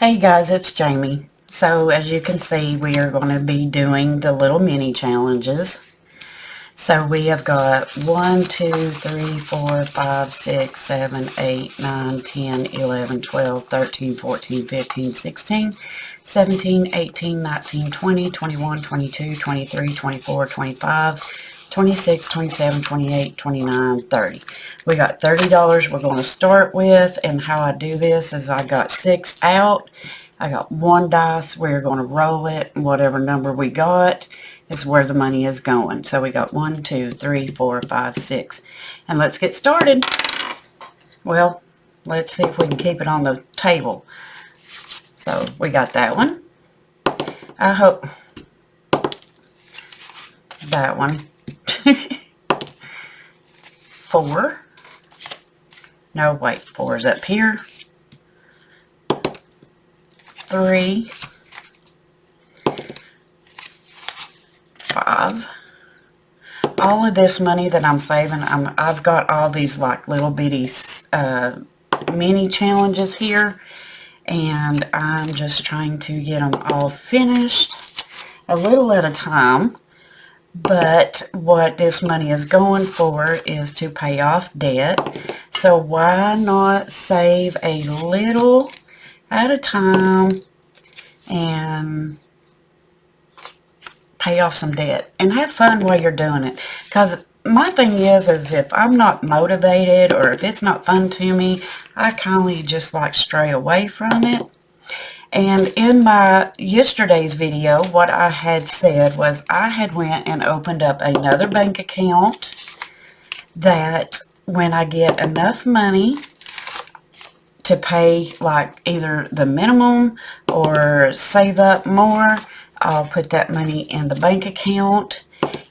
Hey guys, it's Jamie. So as you can see, we are going to be doing the little mini challenges. So we have got 1, 2, 3, 4, 5, 6, 7, 8, 9, 10, 11, 12, 13, 14, 15, 16, 17, 18, 19, 20, 21, 22, 23, 24, 25, 26, 27, 28, 29, 30. We got $30 we're going to start with, and how I do this is I got 6 out. I got 1 dice. We're going to roll it, and whatever number we got is where the money is going. So we got 1, 2, 3, 4, 5, 6. And let's get started. Well, let's see if we can keep it on the table. So we got that one. I hope that one. 4. No, wait, 4 is up here. 3. 5. All of this money that I'm saving, I've got all these like little bitty mini challenges here, and I'm just trying to get them all finished a little at a time. But what this money is going for is to pay off debt. So why not save a little at a time and pay off some debt and have fun while you're doing it? Because my thing is if I'm not motivated or if it's not fun to me, I kind of just like stray away from it. And in my yesterday's video, what I had said was I had went and opened up another bank account that when I get enough money to pay like either the minimum or save up more, I'll put that money in the bank account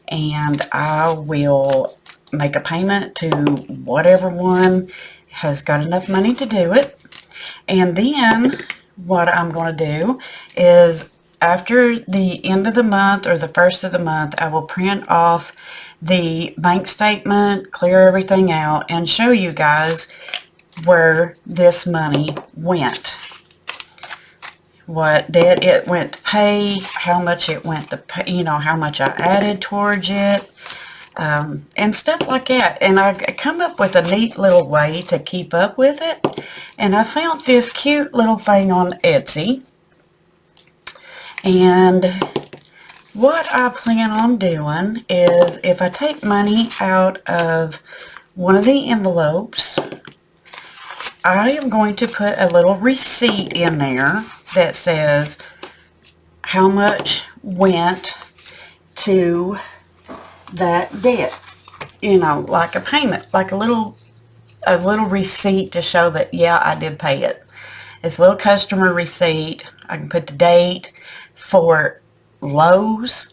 and I will make a payment to whatever one has got enough money to do it. And then what I'm going to do is after the end of the month or the first of the month, I will print off the bank statement, clear everything out, and show you guys where this money went. What debt it went to pay, how much it went to pay, you know, how much I added towards it, and stuff like that. And I come up with a neat little way to keep up with it. And I found this cute little thing on Etsy. And what I plan on doing is if I take money out of one of the envelopes, I am going to put a little receipt in there that says how much went to that debt. You know, like a payment, like a little receipt to show that, yeah, I did pay it. It's a little customer receipt. I can put the date for Lowe's,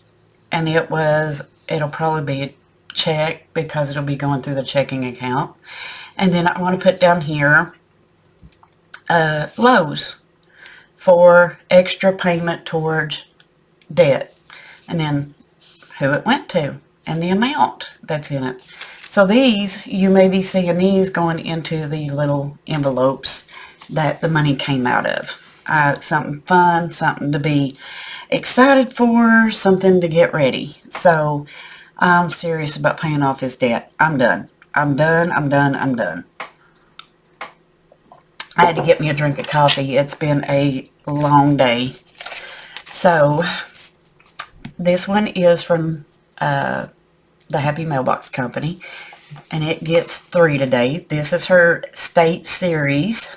and it'll probably be a check because it'll be going through the checking account. And then I want to put down here Lowe's for extra payment towards debt, and then who it went to and the amount that's in it. So these, you may be seeing these going into the little envelopes that the money came out of. Something fun, something to be excited for, something to get ready. So I'm serious about paying off his debt. I'm done. I'm done. I'm done. I'm done. I had to get me a drink of coffee. It's been a long day. So this one is from the Happy Mailbox Company, and it gets 3 today. This is her State Series,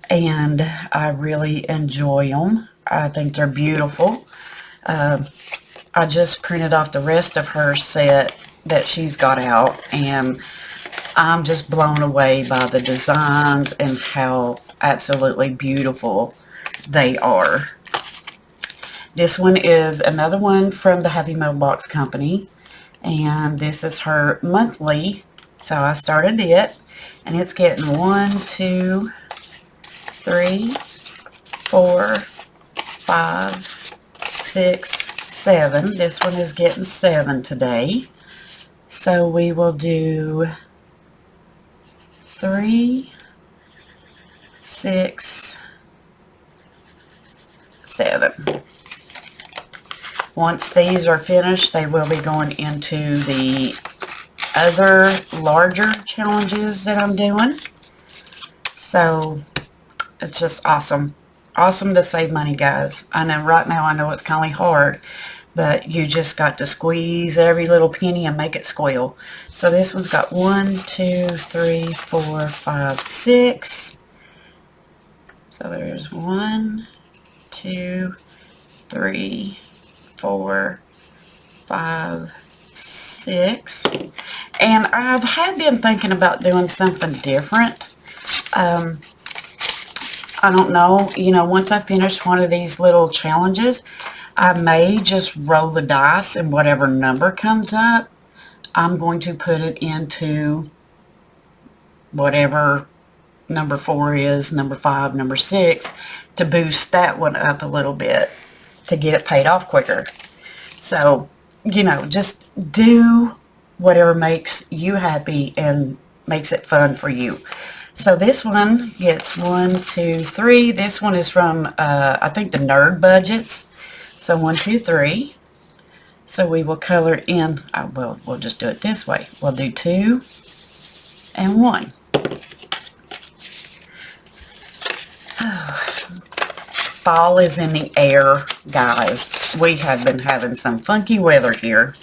and I really enjoy them. I think they're beautiful. I just printed off the rest of her set that she's got out, and I'm just blown away by the designs and how absolutely beautiful they are. This one is another one from the Happy Mailbox Company, and this is her monthly. So I started it, and it's getting 1, 2, 3, 4, 5, 6, 7. This one is getting 7 today. So we will do 3, 6, 7. Once these are finished, they will be going into the other larger challenges that I'm doing. So it's just awesome. Awesome to save money, guys. I know right now, I know it's kind of hard, but you just got to squeeze every little penny and make it squeal. So this one's got 1, 2, 3, 4, 5, 6. So there's 1, 2, 3, 4, 5, 6. And I've had been thinking about doing something different. I don't know, you know, once I finish one of these little challenges, I may just roll the dice and whatever number comes up, I'm going to put it into whatever number 4 is, number 5, number 6, to boost that one up a little bit to get it paid off quicker. So, you know, just do whatever makes you happy and makes it fun for you. So this one gets 1, 2, 3. This one is from, I think, the Nerd Budgets. So 1, 2, 3. So we will color in, well, we'll just do it this way. We'll do 2 and 1. Fall is in the air, guys. We have been having some funky weather here,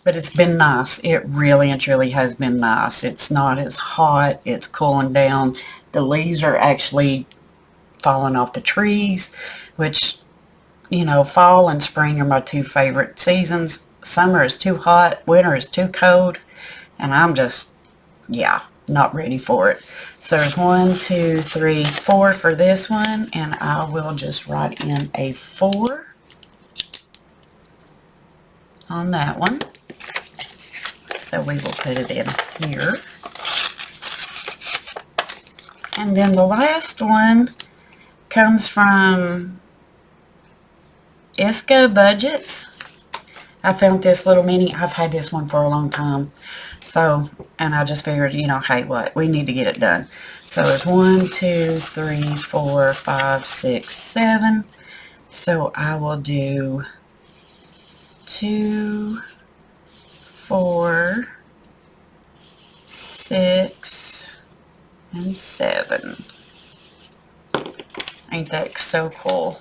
but it's been nice. It really and truly has been nice. It's not as hot. It's cooling down. The leaves are actually falling off the trees, which, you know, fall and spring are my 2 favorite seasons. Summer is too hot. Winter is too cold. And I'm just, yeah, not ready for it. So there's 1, 2, 3, 4 for this one. And I will just write in a 4 on that one. So we will put it in here. And then the last one comes from ISCA Budgets. I found this little mini. I've had this one for a long time. So, and I just figured, you know, hey, what? We need to get it done. So there's 1, 2, 3, 4, 5, 6, 7. So I will do 2, 4, 6, and 7. Ain't that so cool?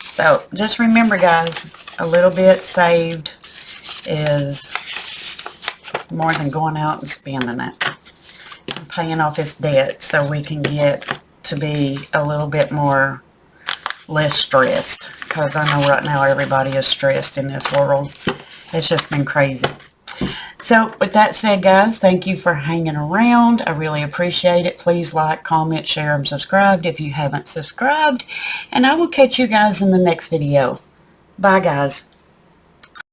So just remember, guys, a little bit saved is more than going out and spending it. And paying off his debt so we can get to be a little bit more less stressed. Because I know right now everybody is stressed in this world. It's just been crazy. So with that said, guys, thank you for hanging around. I really appreciate it. Please like, comment, share, and subscribe if you haven't subscribed. And I will catch you guys in the next video. Bye, guys.